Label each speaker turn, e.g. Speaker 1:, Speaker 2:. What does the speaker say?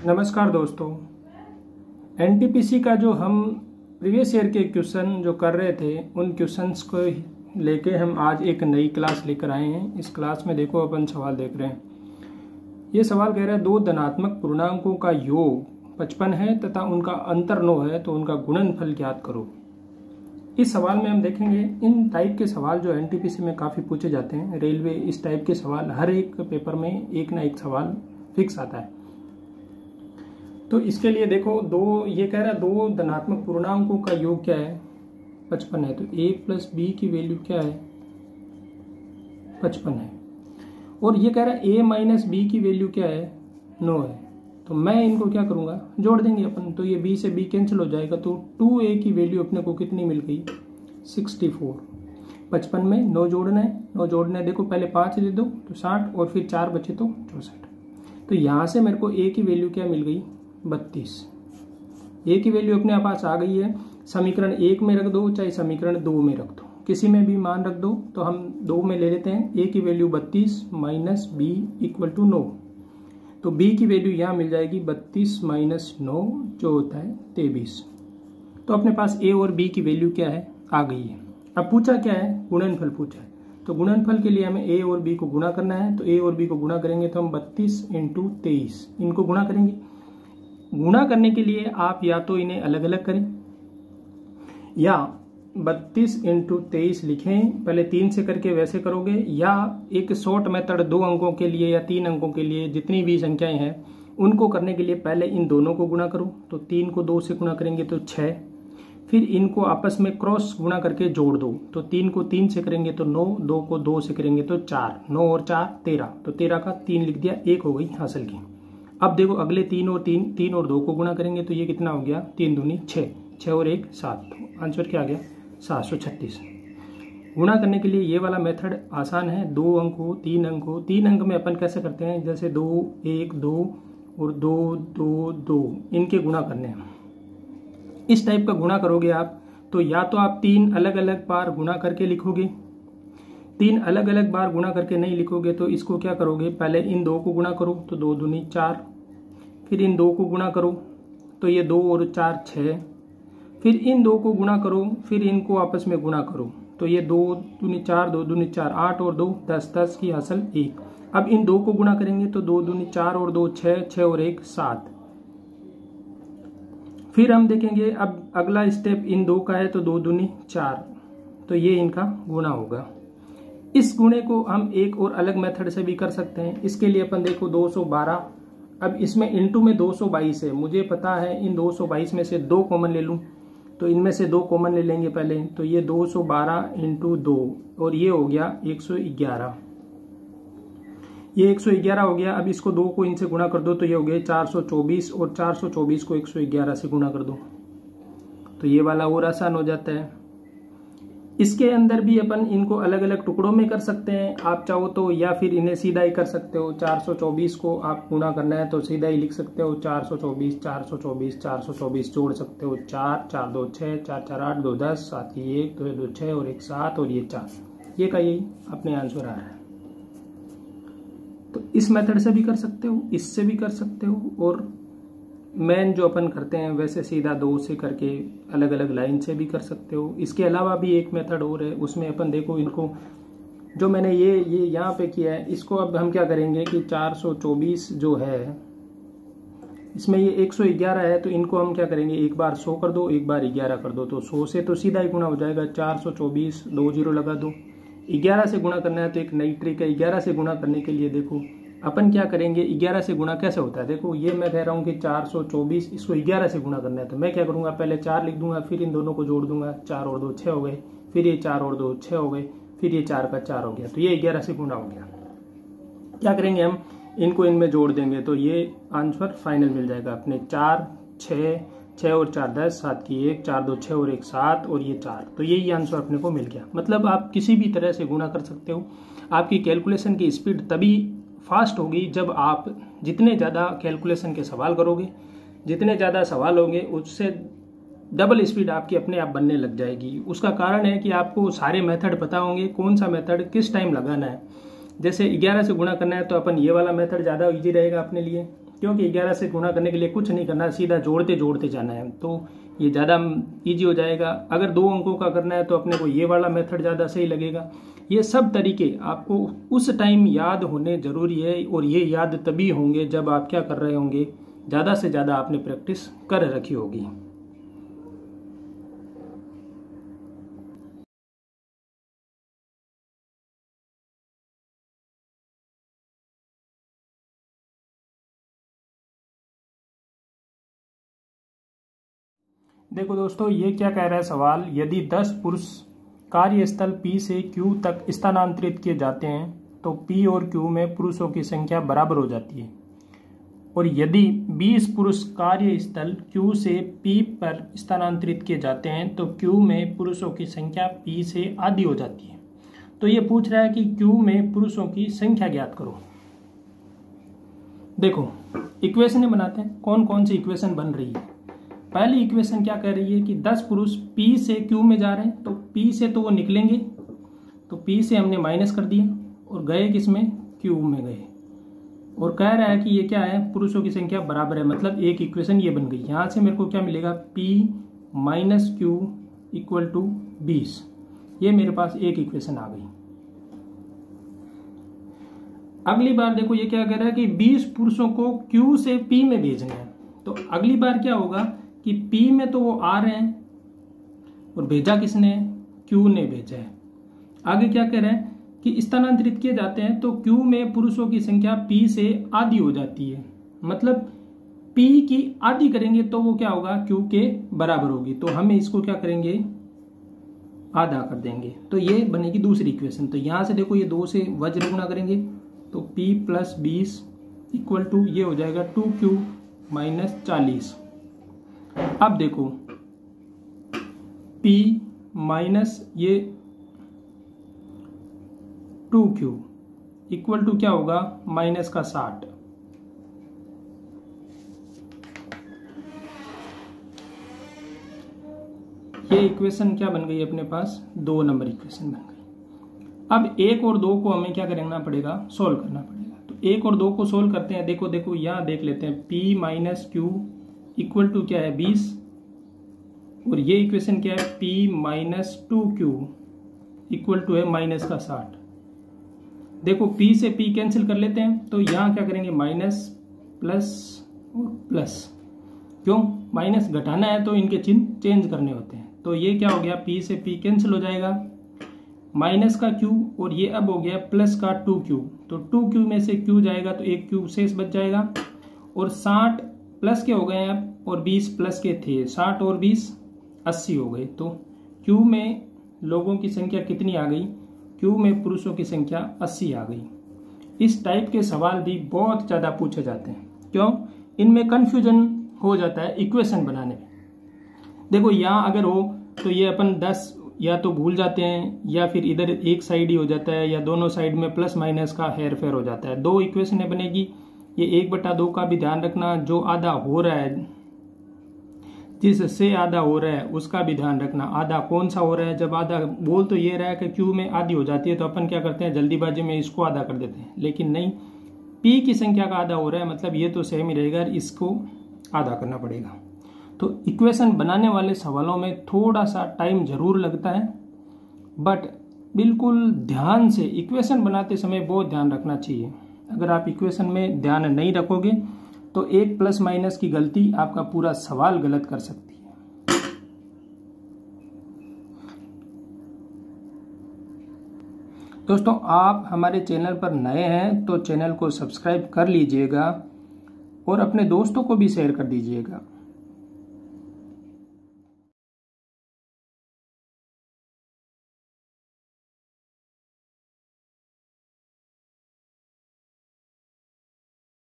Speaker 1: नमस्कार दोस्तों। एनटीपीसी का जो हम प्रीवियस ईयर के क्वेश्चन जो कर रहे थे उन क्वेश्चंस को लेके हम आज एक नई क्लास लेकर आए हैं। इस क्लास में देखो अपन सवाल देख रहे हैं। ये सवाल कह रहा है दो धनात्मक पूर्णांकों का योग 55 है तथा उनका अंतर 9 है तो उनका गुणनफल ज्ञात करो। इस सवाल में हम देखेंगे इन टाइप के सवाल जो एनटीपीसी में काफ़ी पूछे जाते हैं। रेलवे इस टाइप के सवाल हर एक पेपर में एक ना एक सवाल फिक्स आता है। तो इसके लिए देखो ये कह रहा है दो धनात्मक पूर्णांकों का योग क्या है 55 है, तो a प्लस बी की वैल्यू क्या है 55 है। और ये कह रहा है a माइनस बी की वैल्यू क्या है 9 है। तो मैं इनको क्या करूंगा जोड़ देंगे अपन, तो ये b से b कैंसिल हो जाएगा तो 2a की वैल्यू अपने को कितनी मिल गई 64। 55 में 9 जोड़ना है, 9 जोड़ना है, देखो पहले 5 दे दो तो 60 और फिर 4 बचे तो 64। तो यहाँ से मेरे को a की वैल्यू क्या मिल गई 32। a की वैल्यू अपने पास आ गई है। समीकरण 1 में रख दो चाहे समीकरण 2 में रख दो, किसी में भी मान रख दो। तो हम 2 में ले लेते हैं। a की value 32 minus B equal to 9। तो b की वैल्यू यहाँ मिल जाएगी 32 माइनस 9 जो होता है 23। तो अपने पास a और b की वैल्यू क्या है आ गई है। अब पूछा क्या है गुणनफल पूछा है। तो गुणनफल के लिए हमें a और b को गुणा करना है। तो a और b को गुणा करेंगे तो हम 32 इंटू 23 इनको गुणा करेंगे। गुणा करने के लिए आप या तो इन्हें अलग अलग करें या 32 इंटू 23 लिखें, पहले 3 से करके वैसे करोगे, या एक शॉर्ट मेथड 2 अंकों के लिए या 3 अंकों के लिए जितनी भी संख्याएं हैं उनको करने के लिए पहले इन दोनों को गुणा करो। तो 3 को 2 से गुणा करेंगे तो 6, फिर इनको आपस में क्रॉस गुणा करके जोड़ दो। तो 3 को 3 से करेंगे तो 9, 2 को 2 से करेंगे तो 4, 9 और 4 13। तो 13 का 3 लिख दिया, 1 हो गई हासिल की। अब देखो अगले 3 और 2 को गुणा करेंगे तो ये कितना हो गया 3 दूनी 6, 6 और 1 7। तो आंसर क्या आ गया 736। गुणा करने के लिए ये वाला मेथड आसान है। 2 अंकों 3 अंकों 3 अंक में अपन कैसे करते हैं, जैसे 2 1 2 और 2 2 2 इनके गुणा करने हैं। इस टाइप का गुणा करोगे आप तो या तो आप 3 अलग अलग बार गुणा करके लिखोगे, 3 अलग अलग बार गुणा करके नहीं लिखोगे तो इसको क्या करोगे पहले इन 2 को गुणा करो तो 2 दूनी 4, फिर इन 2 को गुणा करो तो ये 2 और 4 6, फिर इन 2 को गुणा करो, फिर इनको आपस में गुणा करो तो ये 2 दूनी 4 2 दूनी 4 8 और 2 10, 10 की हासिल 1। अब इन 2 को गुणा करेंगे तो 2 दूनी 4 और 2 6, 6 और 1 7। फिर हम देखेंगे अब अगला स्टेप इन 2 का है तो 2 दूनी 4, तो ये इनका गुणा होगा। इस गुणे को हम एक और अलग मेथड से भी कर सकते हैं। इसके लिए अपन देखो 212, अब इसमें इंटू में 222 है, मुझे पता है इन 222 में से 2 कॉमन ले लूं तो इनमें से 2 कॉमन ले लेंगे पहले। तो ये 212 इंटू 2 और ये हो गया 111, ये 111 हो गया। अब इसको 2 को इनसे गुणा कर दो तो ये हो गया 424 और 424 को 111 से गुणा कर दो तो ये वाला और आसान हो जाता है। इसके अंदर भी अपन इनको अलग अलग टुकड़ों में कर सकते हैं आप चाहो तो, या फिर इन्हें सीधा ही कर सकते हो। 424 को आप गुणा करना है तो सीधा ही लिख सकते हो 424 424 424 जोड़ सकते हो 4 4 2 6 4 4 8 2 10 7 की 1 2 2 6 और 1 7 और ये 4, ये का यही अपने आंसर आ रहा है। तो इस मेथड से भी कर सकते हो, इससे भी कर सकते हो, और मेन जो अपन करते हैं वैसे सीधा 2 से करके अलग अलग लाइन से भी कर सकते हो। इसके अलावा भी एक मेथड और है, उसमें अपन देखो इनको जो मैंने ये यहाँ पे किया है इसको अब हम क्या करेंगे कि 424 जो है इसमें ये 111 है तो इनको हम क्या करेंगे एक बार 100 कर दो एक बार 11 कर दो तो 100 से तो सीधा ही गुणा हो जाएगा। 424 2 0 लगा दो, 11 से गुणा करना है तो एक नई ट्रिक है। 11 से गुणा करने के लिए देखो अपन क्या करेंगे, 11 से गुणा कैसे होता है देखो, ये मैं कह रहा हूँ कि 424 इसको 11 से गुणा करना है तो मैं क्या करूंगा पहले 4 लिख दूंगा, फिर इन दोनों को जोड़ दूंगा 4 और 2 6 हो गए, फिर ये 4 और 2 6 हो गए, फिर ये 4 का 4 हो गया तो ये 11 से गुणा हो गया। क्या करेंगे हम इनको इनमें जोड़ देंगे तो ये आंसर फाइनल मिल जाएगा अपने 4 6 6 और 4 10 7 की 1 4 2 6 और 1 7 और ये 4, तो यही आंसर अपने को मिल गया। मतलब आप किसी भी तरह से गुणा कर सकते हो। आपकी कैलकुलेशन की स्पीड तभी फास्ट होगी जब आप जितने ज़्यादा कैलकुलेशन के सवाल करोगे, जितने ज़्यादा सवाल होंगे उससे डबल स्पीड आपकी अपने आप बनने लग जाएगी। उसका कारण है कि आपको सारे मेथड पता होंगे, कौन सा मेथड किस टाइम लगाना है। जैसे 11 से गुणा करना है तो अपन ये वाला मेथड ज़्यादा इजी रहेगा अपने लिए, क्योंकि 11 से गुणा करने के लिए कुछ नहीं करना, सीधा जोड़ते जोड़ते जाना है, तो ये ज़्यादा ईजी हो जाएगा। अगर 2 अंकों का करना है तो अपने को ये वाला मेथड ज़्यादा सही लगेगा। ये सब तरीके आपको उस टाइम याद होने ज़रूरी है, और ये याद तभी होंगे जब आप क्या कर रहे होंगे, ज़्यादा से ज़्यादा आपने प्रैक्टिस कर रखी होगी। देखो दोस्तों, ये क्या कह रहा है सवाल, यदि 10 पुरुष कार्यस्थल P से Q तक स्थानांतरित किए जाते हैं तो P और Q में पुरुषों की संख्या बराबर हो जाती है, और यदि 20 पुरुष कार्यस्थल Q से P पर स्थानांतरित किए जाते हैं तो Q में पुरुषों की संख्या P से आधी हो जाती है। तो ये पूछ रहा है कि Q में पुरुषों की संख्या ज्ञात करो। देखो इक्वेशन बनाते हैं, कौन कौन सी इक्वेशन बन रही है। पहली इक्वेशन क्या कह रही है कि 10 पुरुष P से Q में जा रहे हैं, तो P से तो वो निकलेंगे, तो P से हमने माइनस कर दिया और गए किसमें, Q में गए, और कह रहा है कि ये क्या है, पुरुषों की संख्या बराबर है, मतलब एक इक्वेशन ये बन गई। यहां से मेरे को क्या मिलेगा, P minus Q equal to 20। ये मेरे पास एक इक्वेशन आ गई। अगली बार देखो ये क्या कह रहा है कि 20 पुरुषों को Q से P में भेजना है, तो अगली बार क्या होगा कि P में तो वो आ रहे हैं और भेजा किसने, Q ने भेजा है। आगे क्या कह रहे हैं कि स्थानांतरित किए जाते हैं तो Q में पुरुषों की संख्या P से आधी हो जाती है, मतलब P की आधी करेंगे तो वो क्या होगा, Q के बराबर होगी, तो हम इसको क्या करेंगे, आधा कर देंगे, तो ये बनेगी दूसरी इक्वेशन। तो यहां से देखो ये 2 से वज्र गुणा करेंगे तो P प्लस 20 इक्वल टू ये हो जाएगा 2Q माइनस 40। अब देखो P माइनस ये 2Q इक्वल टू क्या होगा, माइनस का 60। ये इक्वेशन क्या बन गई अपने पास, 2 नंबर इक्वेशन बन गई। अब 1 और 2 को हमें क्या करना पड़ेगा, सोल्व करना पड़ेगा। तो 1 और 2 को सोल्व करते हैं। देखो यहां देख लेते हैं, P minus Q equal to क्या है, 20, और ये इक्वेशन क्या है, P minus 2Q equal to है माइनस का 60। देखो P से P कैंसिल कर लेते हैं, तो यहां क्या करेंगे, माइनस प्लस और प्लस, क्यों, माइनस घटाना है तो इनके चिन्ह चेंज करने होते हैं। तो ये क्या हो गया, P से P कैंसिल हो जाएगा, माइनस का Q, और ये अब हो गया प्लस का 2Q, तो 2Q में से Q जाएगा तो एक Q शेष बच जाएगा, और 60 प्लस के हो गए हैं अब, और 20 प्लस के थे, 60 और 20 80 हो गए। तो Q में लोगों की संख्या कितनी आ गई, Q में पुरुषों की संख्या 80 आ गई। इस टाइप के सवाल भी बहुत ज़्यादा पूछे जाते हैं, क्यों, इनमें कन्फ्यूजन हो जाता है इक्वेशन बनाने में। देखो यहाँ अगर हो तो ये अपन 10 या तो भूल जाते हैं, या फिर इधर एक साइड ही हो जाता है, या दोनों साइड में प्लस माइनस का हेर फेर हो जाता है। 2 इक्वेशन बनेगी, ये 1/2 का भी ध्यान रखना, जो आधा हो रहा है, जिससे आधा हो रहा है उसका भी ध्यान रखना। आधा कौन सा हो रहा है, जब आधा बोल तो ये रहा है कि Q में आधी हो जाती है, तो अपन क्या करते हैं, जल्दीबाजी में इसको आधा कर देते हैं, लेकिन नहीं, P की संख्या का आधा हो रहा है, मतलब ये तो सेम ही रहेगा, इसको आधा करना पड़ेगा। तो इक्वेशन बनाने वाले सवालों में थोड़ा सा टाइम जरूर लगता है, बट बिल्कुल ध्यान से इक्वेशन बनाते समय बहुत ध्यान रखना चाहिए। अगर आप इक्वेशन में ध्यान नहीं रखोगे तो एक प्लस माइनस की गलती आपका पूरा सवाल गलत कर सकती है। दोस्तों, आप हमारे चैनल पर नए हैं तो चैनल को सब्सक्राइब कर लीजिएगा और अपने दोस्तों को भी शेयर कर दीजिएगा।